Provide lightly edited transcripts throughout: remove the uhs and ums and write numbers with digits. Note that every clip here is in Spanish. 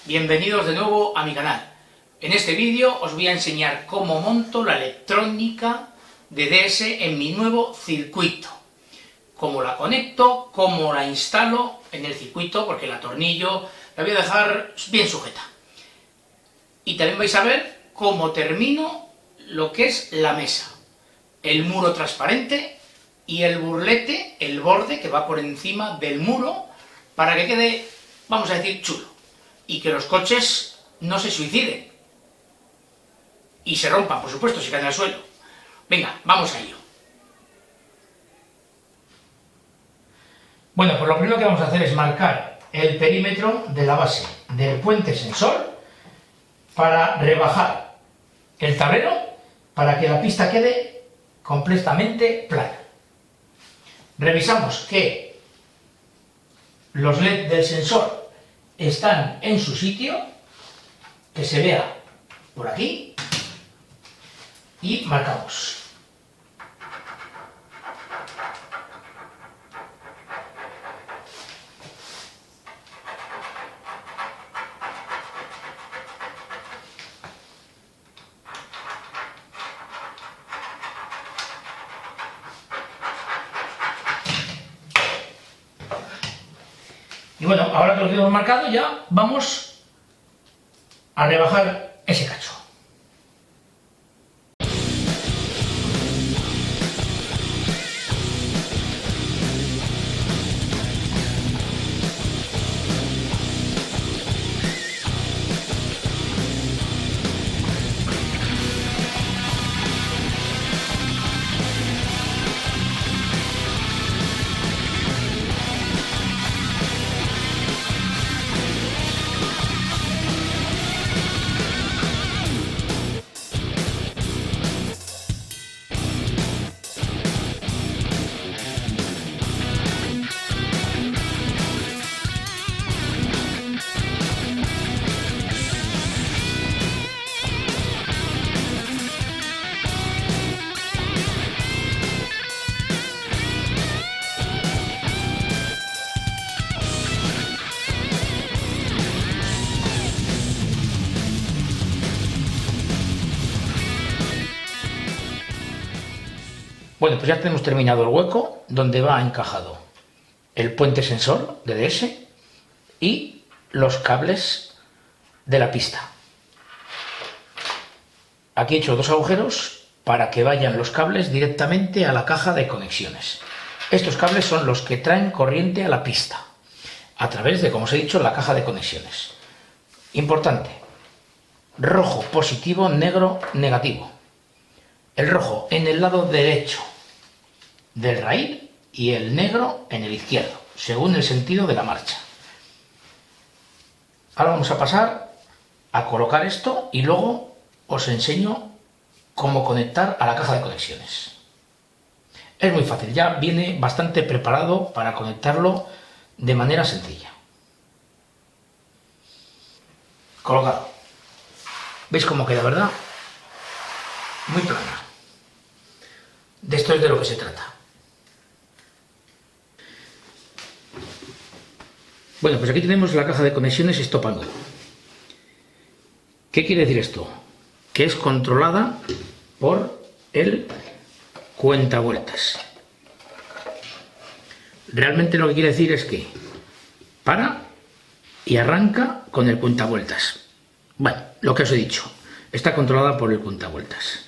Bienvenidos de nuevo a mi canal. En este vídeo os voy a enseñar cómo monto la electrónica de DS en mi nuevo circuito. Cómo la conecto, cómo la instalo en el circuito, porque el atornillo la voy a dejar bien sujeta. Y también vais a ver cómo termino lo que es la mesa, el muro transparente y el burlete, el borde que va por encima del muro, para que quede, vamos a decir, chulo. Y que los coches no se suiciden. Y se rompan, por supuesto, si caen al suelo. Venga, vamos a ello. Bueno, pues lo primero que vamos a hacer es marcar el perímetro de la base del puente sensor para rebajar el tablero para que la pista quede completamente plana. Revisamos que los LED del sensor están en su sitio, que se vea por aquí, y marcamos. Y bueno, ahora que lo tenemos marcado ya vamos a rebajar ese cacho. Bueno, pues ya tenemos terminado el hueco donde va encajado el puente sensor de DS y los cables de la pista. Aquí he hecho dos agujeros para que vayan los cables directamente a la caja de conexiones. Estos cables son los que traen corriente a la pista, a través de, como os he dicho, la caja de conexiones. Importante: rojo positivo, negro negativo. El rojo en el lado derecho del raíl y el negro en el izquierdo, según el sentido de la marcha. Ahora vamos a pasar a colocar esto y luego os enseño cómo conectar a la caja de conexiones. Es muy fácil, ya viene bastante preparado para conectarlo de manera sencilla. Colocado. ¿Veis cómo queda, verdad? Muy plana. De esto es de lo que se trata. Bueno, pues aquí tenemos la caja de conexiones stop and go. ¿Qué quiere decir esto? Que es controlada por el cuentavueltas. Realmente lo que quiere decir es que para y arranca con el cuentavueltas. Bueno, lo que os he dicho, está controlada por el cuentavueltas.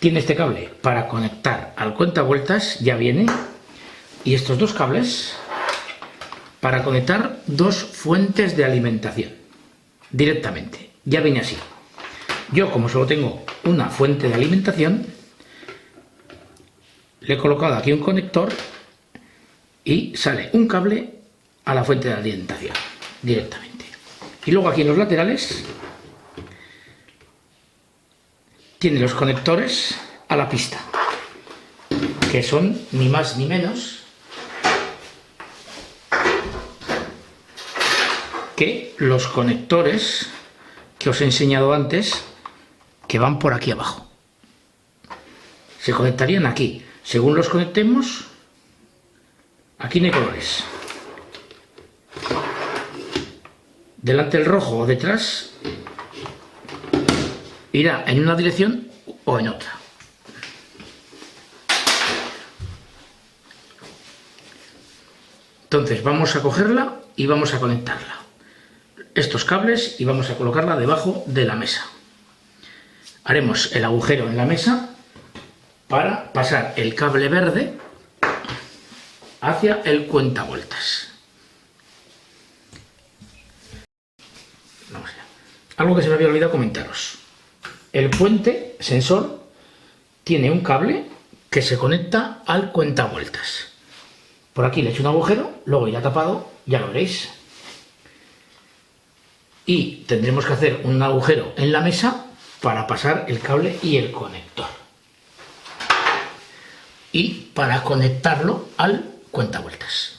Tiene este cable para conectar al cuentavueltas, ya viene, y estos dos cables para conectar dos fuentes de alimentación directamente, ya viene así. Yo, como solo tengo una fuente de alimentación, le he colocado aquí un conector y sale un cable a la fuente de alimentación directamente. Y luego aquí en los laterales tiene los conectores a la pista, que son ni más ni menos que los conectores que os he enseñado antes, que van por aquí abajo. Se conectarían aquí. Según los conectemos, aquí no hay colores. delante el rojo o detrás, irá en una dirección o en otra. Entonces vamos a cogerla y vamos a conectarla. Estos cables y vamos a colocarla debajo de la mesa. Haremos el agujero en la mesa para pasar el cable verde hacia el cuentavueltas. Vamos allá. Algo que se me había olvidado comentaros. El puente sensor tiene un cable que se conecta al cuentavueltas. Por aquí le he hecho un agujero, luego irá tapado, ya lo veréis. Y tendremos que hacer un agujero en la mesa para pasar el cable y el conector. Y para conectarlo al cuentavueltas.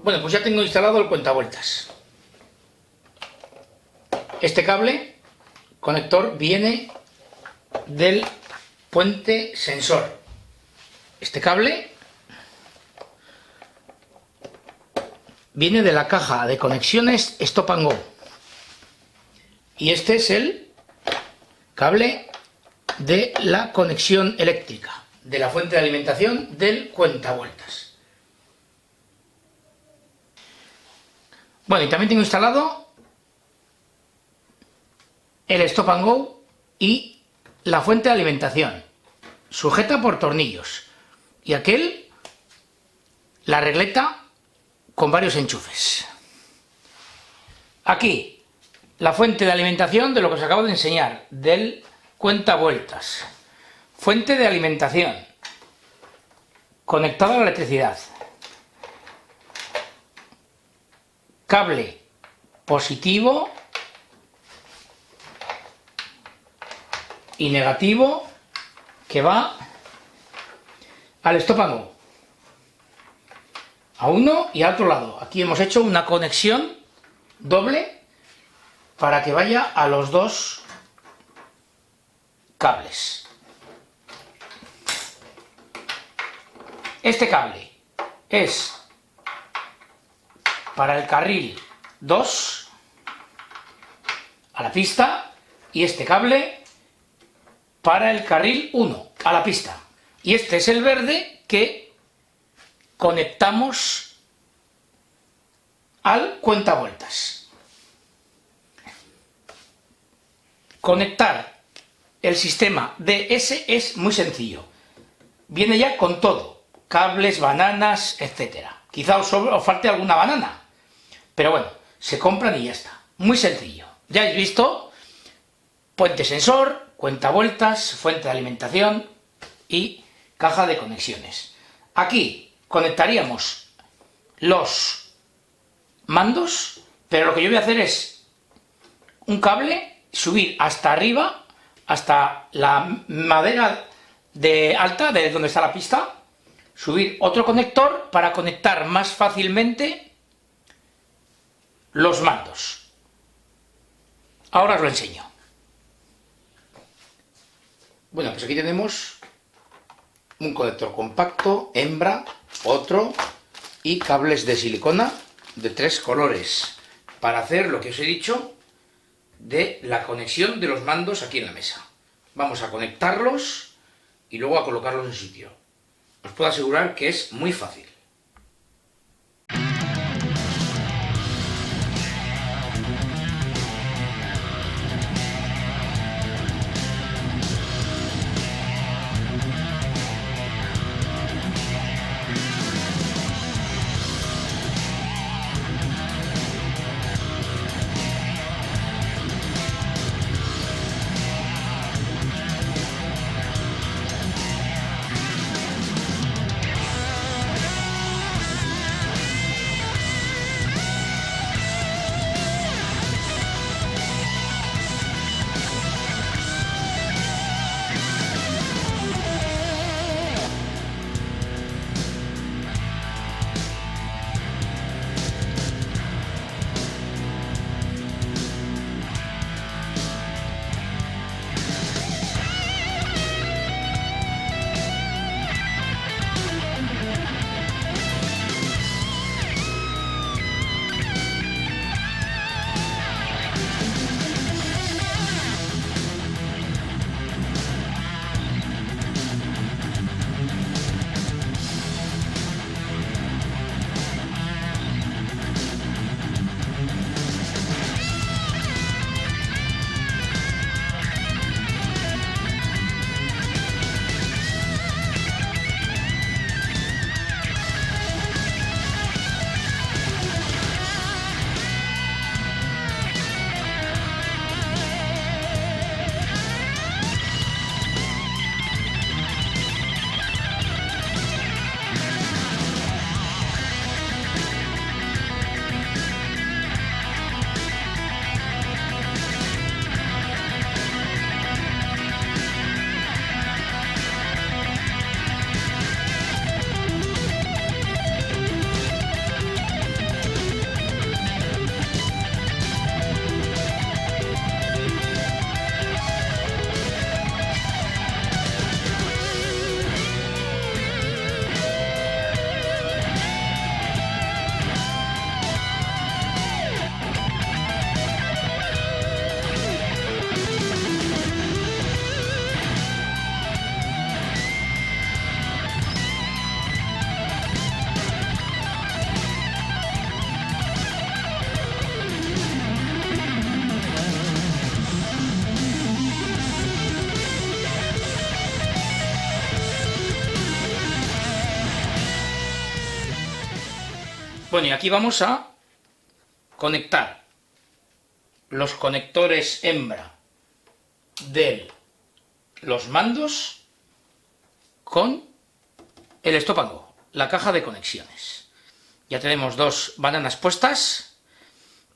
Bueno, pues ya tengo instalado el cuentavueltas. Este cable conector viene del puente sensor. Este cable viene de la caja de conexiones Stop and Go. Y este es el cable de la conexión eléctrica, de la fuente de alimentación del cuentavueltas. Bueno, y también tengo instalado el Stop and Go y la fuente de alimentación, sujeta por tornillos, y aquel, la regleta con varios enchufes. Aquí, la fuente de alimentación de lo que os acabo de enseñar, del cuentavueltas. Fuente de alimentación, conectada a la electricidad. Cable positivo y negativo que va al Stop and Go, a uno y al otro lado. Aquí hemos hecho una conexión doble para que vaya a los dos cables. Este cable es para el carril 2 a la pista y este cable para el carril 1 a la pista. Y este es el verde que conectamos al cuentavueltas. Conectar el sistema DS es muy sencillo. Viene ya con todo, cables, bananas, etcétera. Quizá os falte alguna banana, pero bueno, se compran y ya está. Muy sencillo. Ya habéis visto puente sensor, cuenta vueltas, fuente de alimentación y caja de conexiones. Aquí conectaríamos los mandos, pero lo que yo voy a hacer es un cable, subir hasta arriba, hasta la madera de alta, de donde está la pista, subir otro conector para conectar más fácilmente los mandos. Ahora os lo enseño. Bueno, pues aquí tenemos un conector compacto, hembra, otro y cables de silicona de 3 colores para hacer lo que os he dicho de la conexión de los mandos aquí en la mesa. Vamos a conectarlos y luego a colocarlos en sitio. Os puedo asegurar que es muy fácil. Bueno, y aquí vamos a conectar los conectores hembra de los mandos con el stop and go, la caja de conexiones. Ya tenemos 2 bananas puestas,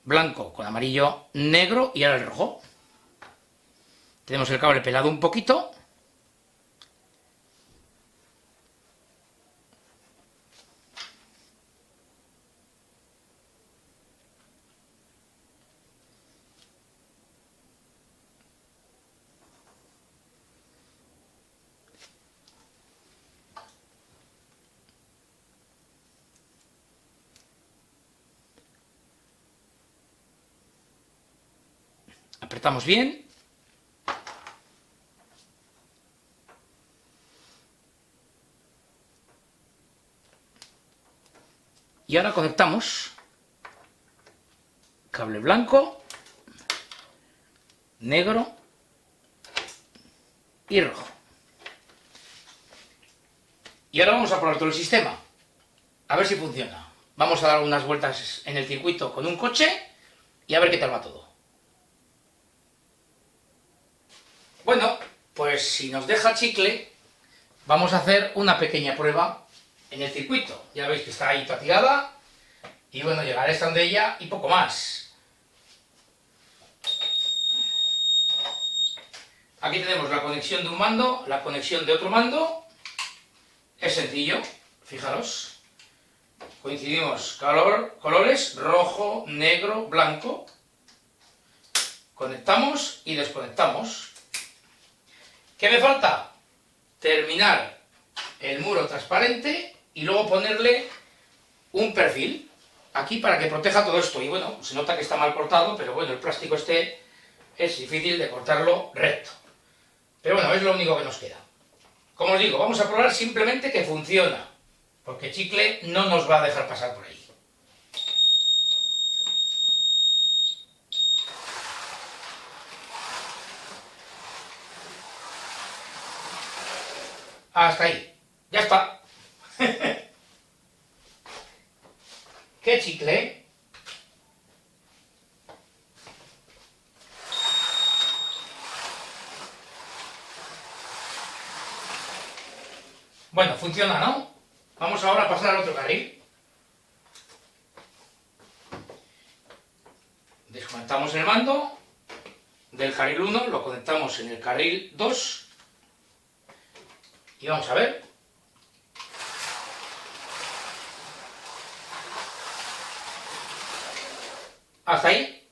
blanco con amarillo, negro y ahora el rojo. Tenemos el cable pelado un poquito. Apretamos bien. Y ahora conectamos cable blanco, negro y rojo. Y ahora vamos a probar todo el sistema, a ver si funciona. Vamos a dar unas vueltas en el circuito con un coche y a ver qué tal va todo. Bueno, pues si nos deja chicle, vamos a hacer una pequeña prueba en el circuito. Ya veis que está ahí fatigada, y bueno, llegaré hasta donde ella y poco más. Aquí tenemos la conexión de un mando, la conexión de otro mando. Es sencillo, fijaros. Coincidimos colores rojo, negro, blanco. Conectamos y desconectamos. ¿Qué me falta? Terminar el muro transparente y luego ponerle un perfil aquí para que proteja todo esto. Y bueno, se nota que está mal cortado, pero bueno, el plástico este es difícil de cortarlo recto. Pero bueno, es lo único que nos queda. Como os digo, vamos a probar simplemente que funciona, porque chicle no nos va a dejar pasar por ahí. Hasta ahí. Ya está. ¿Qué chicle? Bueno, funciona, ¿no? Vamos ahora a pasar al otro carril. Desconectamos el mando del carril 1, lo conectamos en el carril 2 y vamos a ver. Hasta ahí.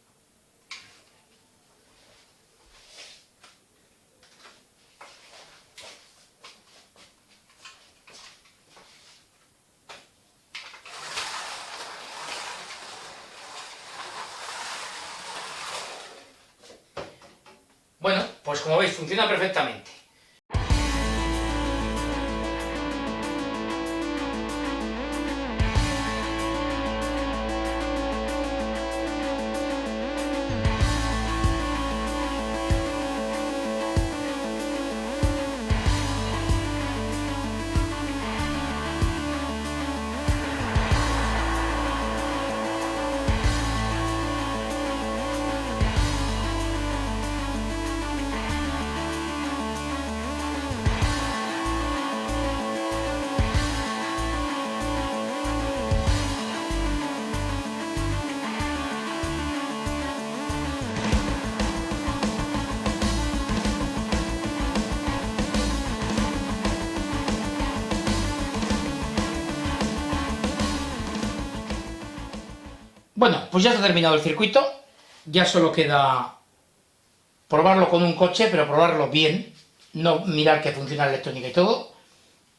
Bueno, pues como veis funciona perfectamente. Bueno, pues ya está terminado el circuito, ya solo queda probarlo con un coche, pero probarlo bien, no mirar que funciona la electrónica y todo.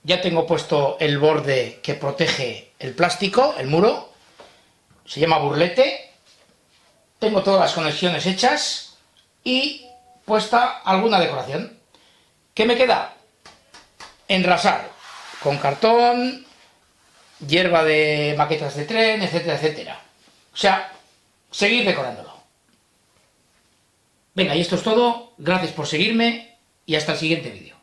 Ya tengo puesto el borde que protege el plástico, el muro, se llama burlete. Tengo todas las conexiones hechas y puesta alguna decoración. ¿Qué me queda? Enrasar con cartón, hierba de maquetas de tren, etcétera, etcétera. O sea, seguir decorándolo. Venga, y esto es todo. Gracias por seguirme y hasta el siguiente vídeo.